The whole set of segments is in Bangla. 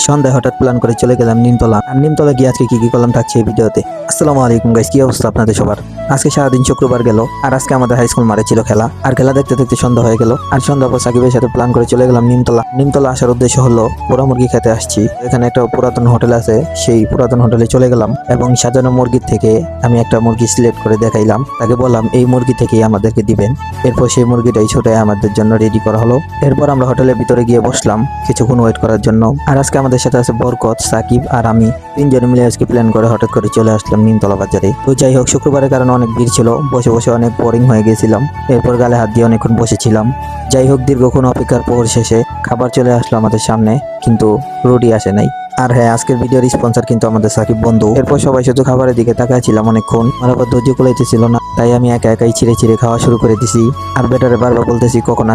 সন্ধ্যায় হঠাৎ প্ল্যান করে চলে গেলাম নিমতলা। আর নিমতলা গিয়ে আজকে কি কি করলাম থাকছে এই ভিডিওতে। আসসালামু আলাইকুম গাইস, কি অবস্থা আপনাদের সবার? আজকে সারাদিন শুক্রবার গেল, আর আজকে আমাদের হাই স্কুল মাঠে ছিল খেলা। আর খেলা দেখতে দেখতে সন্ধ্যা হয়ে গেল। আর সন্ধ্যার পর সাকিবের সাথে প্ল্যান করে চলে গেলাম নিমতলা। নিমতলা আসার উদ্দেশ্য হলো পোড়া মুরগি খেতে আসছি। এখানে একটা পুরাতন হোটেল আছে, সেই পুরাতন হোটেলে চলে গেলাম এবং সাজানো মুরগির থেকে আমি একটা মুরগি সিলেক্ট করে দেখাইলাম। তাকে বললাম এই মুরগি থেকেই আমাদেরকে দিবেন। এরপর সেই মুরগিটাই ছোটে আমাদের জন্য রেডি করা হলো। এরপর আমরা হোটেলের ভিতরে গিয়ে বসলাম কিছুক্ষণ ওয়েট করার জন্য। আর আজকে আমাদের সাথে আছে বরকত, সাকিব আর আমি। তিনজনে মিলে আজকে প্ল্যান করে হঠাৎ করে চলে আসলাম নিমতলা বাজারে। তো যাই হোক, শুক্রবারের কারণে অনেক ভিড় ছিল, বসে বসে অনেক বোরিং হয়ে গেছিলাম। এরপর গালে হাত দিয়ে অনেকক্ষণ বসেছিলাম। যাই হোক, দীর্ঘক্ষণ অপেক্ষার পর শেষে খাবার চলে আসলো আমাদের সামনে, কিন্তু রুটি আসে নাই। আর হ্যাঁ, আজকের ভিডিওর স্পন্সর কিন্তু আমাদের সাকিব বন্ধু। এরপর সবাই শুধু খাবারের দিকে তাকাইছিলাম অনেকক্ষণ। আমার আবার ধৈর্য কুলাইতেছিল না, তাই আমি একা একাই ছিঁড়ে ছিঁড়ে খাওয়া শুরু করে দিছি। আর বেটারে বারবার বলতেছি কখন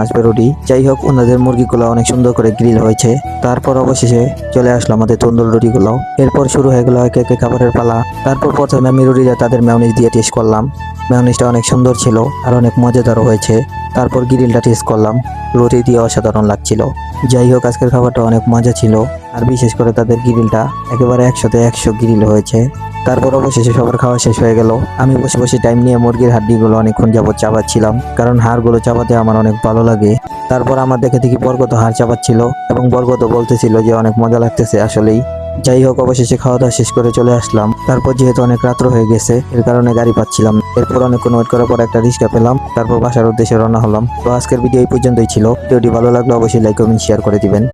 আসবে রুটি। যাই হোক, ওনাদের মুরগিগুলো অনেক সুন্দর করে গ্রিল হয়েছে। তারপর অবশেষে চলে আসলো আমাদের তন্দুর রুটিগুলো। এরপর শুরু হয়ে গেল একে একে খাবারের পালা। তারপর প্রথমে আমি রুটিটা তাদের মেয়োনিজ দিয়ে টেস্ট করলাম। মেয়োনিজটা অনেক সুন্দর ছিল আর অনেক মজাদারও হয়েছে। তারপর গ্রিলটা টেস্ট করলাম, রুটি দিয়ে অসাধারণ লাগছিল। যাই হোক, আজকের খাবারটা অনেক মজা ছিল, আর বিশেষ করে তাদের গ্রিলটা একেবারে 100তে 100 গ্রিল হয়েছে। তারপর অবশেষে সবার খাওয়া শেষ হয়ে গেল। আমি বসে বসে টাইম নিয়ে মুরগির হাড্ডিগুলো অনেকক্ষণ যাবত চাবাচ্ছিলাম, কারণ হাড়গুলো চাবাতে আমার অনেক ভালো লাগে। তারপর আমার দেখে দেখি বরকত হাড় চাবাচ্ছিল এবং বরকত বলতেছিল যে অনেক মজা লাগতেছে আসলেই। যাই হোক, অবশেষে খাওয়া দাওয়া শেষ করে চলে আসলাম। তারপর যেহেতু অনেক রাত্র হয়ে গেছে, এর কারণে গাড়ি পাচ্ছিলাম। এরপর অনেকক্ষণ ওয়েট করার পর একটা রিক্সা পেলাম। তারপর বাসার উদ্দেশ্যে রওনা হলাম। তো আজকের ভিডিও এই পর্যন্তই ছিল। ভিডিওটি ভালো লাগলে অবশ্যই লাইক কমেন্ট শেয়ার করে দিবেন।